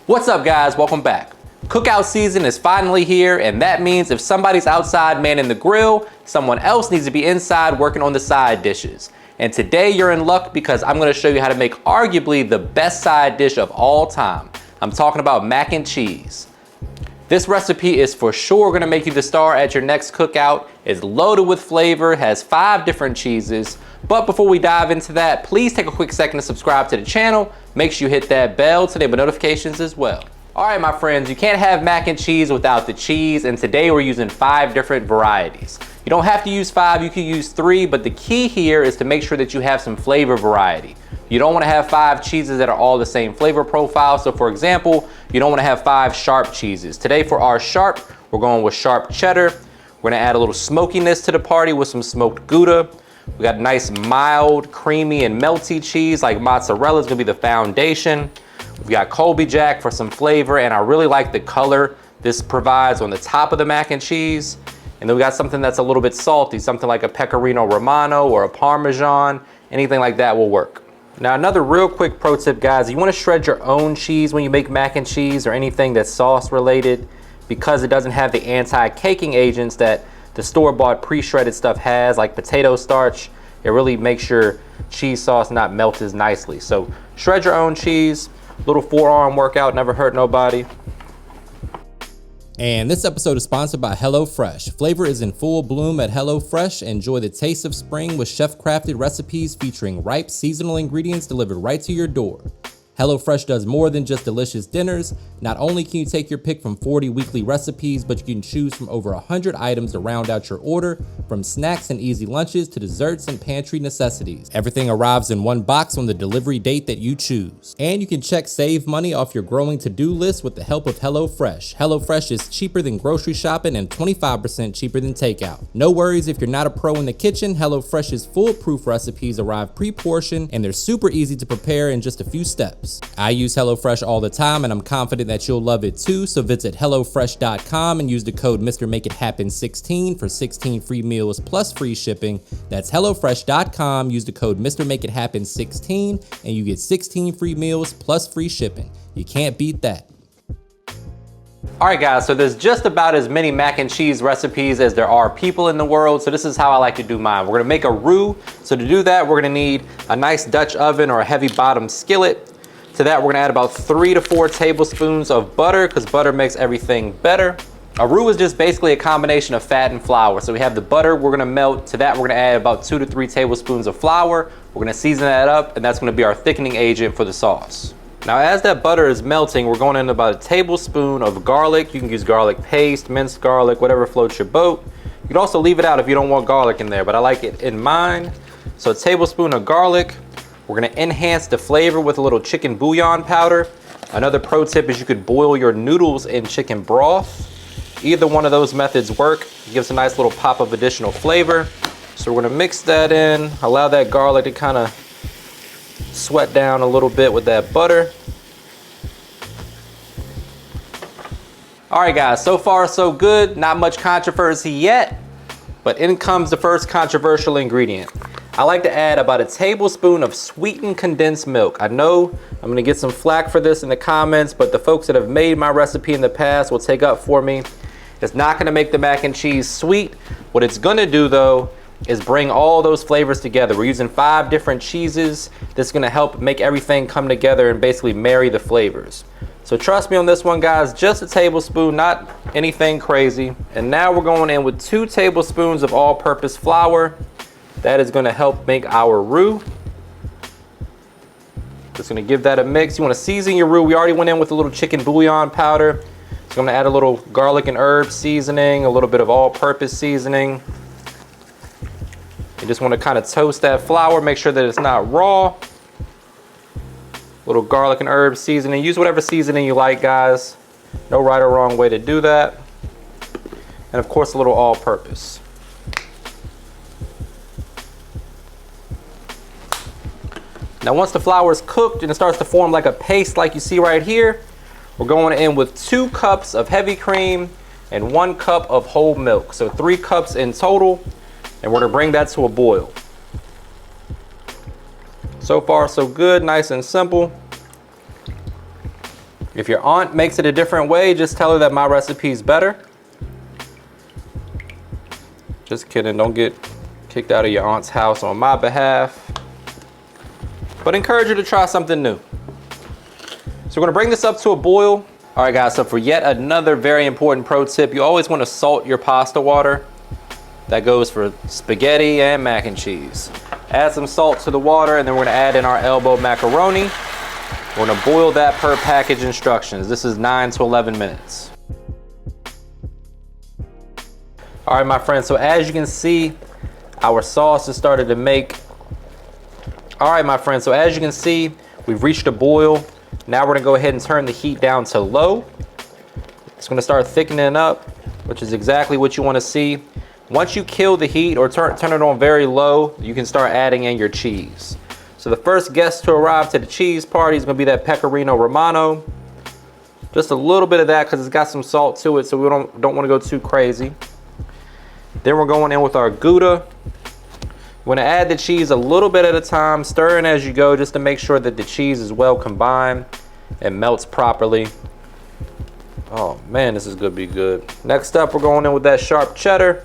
What's up guys, welcome back. Cookout season is finally here, and that means if somebody's outside manning the grill, someone else needs to be inside working on the side dishes. And today you're in luck because I'm gonna show you how to make arguably the best side dish of all time. I'm talking about mac and cheese. This recipe is for sure gonna make you the star at your next cookout. It's loaded with flavor, has 5 different cheeses. But before we dive into that, please take a quick second to subscribe to the channel. Make sure you hit that bell to enable notifications as well. All right, my friends, you can't have mac and cheese without the cheese, and today we're using 5 different varieties. You don't have to use 5, you can use 3, but the key here is to make sure that you have some flavor variety. You don't want to have 5 cheeses that are all the same flavor profile. So for example, you don't want to have 5 sharp cheeses. Today for our sharp, we're going with sharp cheddar. We're gonna add a little smokiness to the party with some smoked gouda. We got nice, mild, creamy, and melty cheese like mozzarella is gonna be the foundation. We've got Colby Jack for some flavor, and I really like the color this provides on the top of the mac and cheese. And then we got something that's a little bit salty, something like a pecorino romano or a parmesan, anything like that will work. Now another real quick pro tip guys, you wanna shred your own cheese when you make mac and cheese or anything that's sauce related, because it doesn't have the anti-caking agents that the store-bought pre-shredded stuff has, like potato starch. It really makes your cheese sauce not melt as nicely. So shred your own cheese, little forearm workout, never hurt nobody. And this episode is sponsored by HelloFresh. Flavor is in full bloom at HelloFresh. Enjoy the taste of spring with chef-crafted recipes featuring ripe seasonal ingredients delivered right to your door. HelloFresh does more than just delicious dinners. Not only can you take your pick from 40 weekly recipes, but you can choose from over 100 items to round out your order, from snacks and easy lunches to desserts and pantry necessities. Everything arrives in one box on the delivery date that you choose. And you can check save money off your growing to-do list with the help of HelloFresh. HelloFresh is cheaper than grocery shopping and 25% cheaper than takeout. No worries if you're not a pro in the kitchen. HelloFresh's foolproof recipes arrive pre-portioned, and they're super easy to prepare in just a few steps. I use HelloFresh all the time, and I'm confident that you'll love it too. So visit HelloFresh.com and use the code MrMakeItHappen16 for 16 free meals plus free shipping. That's HelloFresh.com. Use the code MrMakeItHappen16 and you get 16 free meals plus free shipping. You can't beat that. All right guys, so there's just about as many mac and cheese recipes as there are people in the world, so this is how I like to do mine. We're gonna make a roux. So to do that, we're gonna need a nice Dutch oven or a heavy bottom skillet. To that, we're gonna add about 3 to 4 tablespoons of butter, because butter makes everything better. A roux is just basically a combination of fat and flour. So we have the butter we're gonna melt. To that, we're gonna add about 2 to 3 tablespoons of flour. We're gonna season that up, and that's gonna be our thickening agent for the sauce. Now, as that butter is melting, we're going in about a tablespoon of garlic. You can use garlic paste, minced garlic, whatever floats your boat. You can also leave it out if you don't want garlic in there, but I like it in mine. So a tablespoon of garlic. We're gonna enhance the flavor with a little chicken bouillon powder. Another pro tip is you could boil your noodles in chicken broth. Either one of those methods work. It gives a nice little pop of additional flavor. So we're gonna mix that in, allow that garlic to kind of sweat down a little bit with that butter. All right guys, so far so good. Not much controversy yet, but in comes the first controversial ingredient. I like to add about a tablespoon of sweetened condensed milk. I know I'm gonna get some flack for this in the comments, but the folks that have made my recipe in the past will take up for me. It's not gonna make the mac and cheese sweet. What it's gonna do though is bring all those flavors together. We're using 5 different cheeses. This is gonna help make everything come together and basically marry the flavors. So trust me on this one guys, just a tablespoon, not anything crazy. And now we're going in with 2 tablespoons of all-purpose flour. That is gonna help make our roux. Just gonna give that a mix. You wanna season your roux. We already went in with a little chicken bouillon powder. So I'm gonna add a little garlic and herb seasoning, a little bit of all-purpose seasoning. You just wanna kinda toast that flour, make sure that it's not raw. Little garlic and herb seasoning. Use whatever seasoning you like, guys. No right or wrong way to do that. And of course, a little all-purpose. Now once the flour is cooked and it starts to form like a paste like you see right here, we're going in with 2 cups of heavy cream and 1 cup of whole milk. So 3 cups in total, and we're gonna bring that to a boil. So far so good, nice and simple. If your aunt makes it a different way, just tell her that my recipe is better. Just kidding, don't get kicked out of your aunt's house on my behalf. But encourage her to try something new. So we're gonna bring this up to a boil. All right guys, so for yet another very important pro tip, you always wanna salt your pasta water. That goes for spaghetti and mac and cheese. Add some salt to the water, and then we're gonna add in our elbow macaroni. We're gonna boil that per package instructions. This is 9 to 11 minutes. All right, my friends, so as you can see, our sauce has started to make. All right, my friends, so as you can see, we've reached a boil. Now we're gonna go ahead and turn the heat down to low. It's gonna start thickening up, which is exactly what you wanna see. Once you kill the heat or turn it on very low, you can start adding in your cheese. So the first guest to arrive to the cheese party is gonna be that Pecorino Romano. Just a little bit of that because it's got some salt to it, so we don't wanna go too crazy. Then we're going in with our Gouda. We're gonna add the cheese a little bit at a time, stirring as you go just to make sure that the cheese is well combined and melts properly. Oh man, this is gonna be good. Next up, we're going in with that sharp cheddar.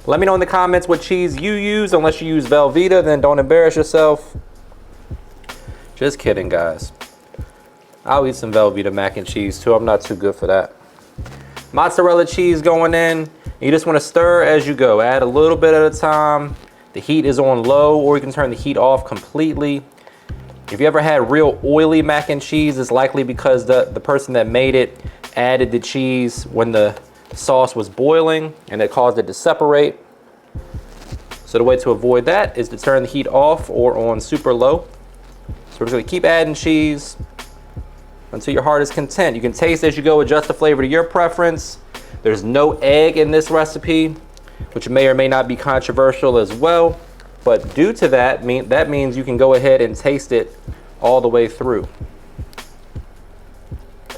Let me know in the comments what cheese you use. Unless you use Velveeta, then don't embarrass yourself. Just kidding, guys. I'll eat some Velveeta mac and cheese too. I'm not too good for that. Mozzarella cheese going in. You just want to stir as you go. Add a little bit at a time. The heat is on low, or you can turn the heat off completely. If you ever had real oily mac and cheese, it's likely because the person that made it added the cheese when the sauce was boiling and it caused it to separate. So the way to avoid that is to turn the heat off or on super low. So we're just gonna keep adding cheese until your heart is content. You can taste as you go, adjust the flavor to your preference. There's no egg in this recipe, which may or may not be controversial as well, but due to that, that means you can go ahead and taste it all the way through.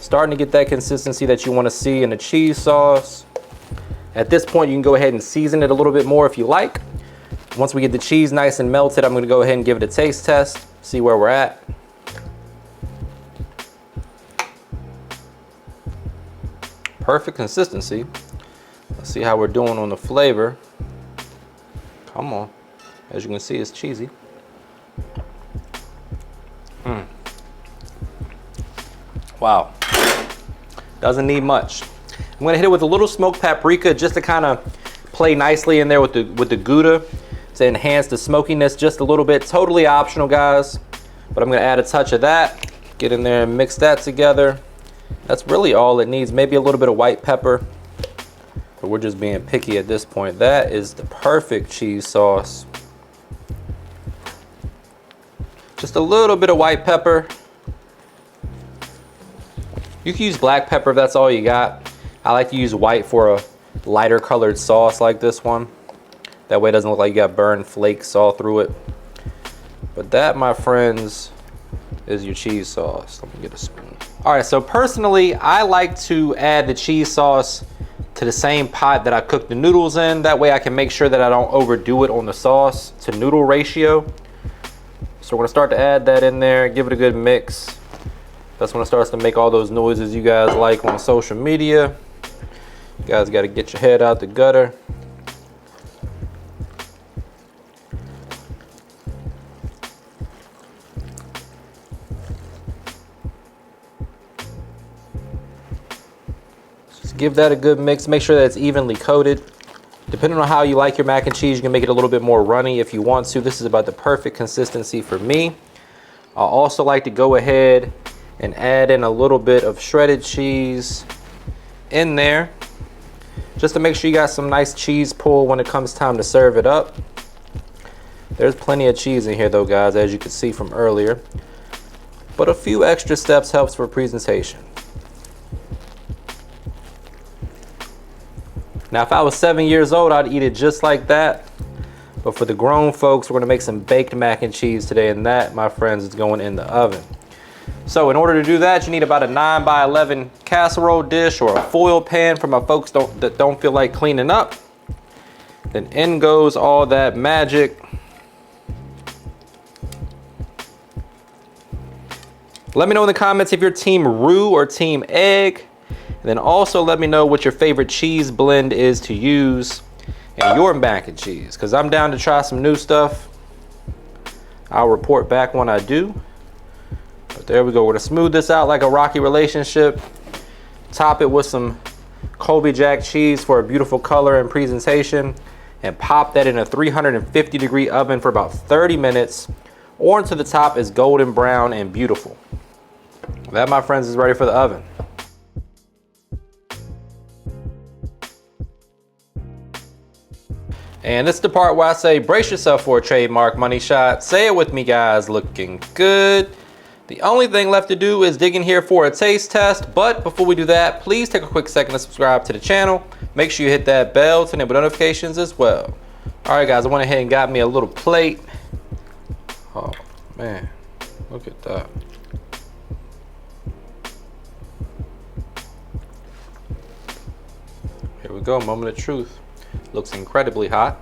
Starting to get that consistency that you want to see in the cheese sauce. At this point, you can go ahead and season it a little bit more if you like. Once we get the cheese nice and melted, I'm going to go ahead and give it a taste test, see where we're at. Perfect consistency. Let's see how we're doing on the flavor. Come on. As you can see, it's cheesy. Wow. Doesn't need much. I'm gonna hit it with a little smoked paprika just to kind of play nicely in there with the Gouda to enhance the smokiness just a little bit. Totally optional, guys, but I'm gonna add a touch of that. Get in there and mix that together. That's really all it needs. Maybe a little bit of white pepper, but we're just being picky at this point. That is the perfect cheese sauce. Just a little bit of white pepper. You can use black pepper if that's all you got. I like to use white for a lighter colored sauce like this one. That way it doesn't look like you got burned flakes all through it. But that, my friends, is your cheese sauce. Let me get a spoon. All right, so personally, I like to add the cheese sauce to the same pot that I cook the noodles in. That way I can make sure that I don't overdo it on the sauce to noodle ratio. So we're gonna start to add that in there, give it a good mix. That's when it starts to make all those noises you guys like on social media. You guys gotta get your head out the gutter. Just give that a good mix. Make sure that it's evenly coated. Depending on how you like your mac and cheese, you can make it a little bit more runny if you want to. This is about the perfect consistency for me. I also like to go ahead and add in a little bit of shredded cheese in there, just to make sure you got some nice cheese pull when it comes time to serve it up. There's plenty of cheese in here though, guys, as you could see from earlier, but a few extra steps helps for presentation. Now, if I was 7 years old, I'd eat it just like that. But for the grown folks, we're gonna make some baked mac and cheese today, and that, my friends, is going in the oven. So in order to do that, you need about a 9 by 11 casserole dish or a foil pan for my folks that don't feel like cleaning up. Then in goes all that magic. Let me know in the comments if you're team roux or team egg. And then also let me know what your favorite cheese blend is to use in your mac and cheese, because I'm down to try some new stuff. I'll report back when I do. But there we go. We're gonna smooth this out like a rocky relationship. Top it with some Colby Jack cheese for a beautiful color and presentation, and pop that in a 350-degree oven for about 30 minutes, or until the top is golden brown and beautiful. That, my friends, is ready for the oven. And this is the part where I say, brace yourself for a trademark money shot. Say it with me, guys. Looking good. The only thing left to do is dig in here for a taste test. But before we do that, please take a quick second to subscribe to the channel. Make sure you hit that bell to enable notifications as well. All right, guys, I went ahead and got me a little plate. Oh, man, look at that. Here we go, moment of truth. Looks incredibly hot.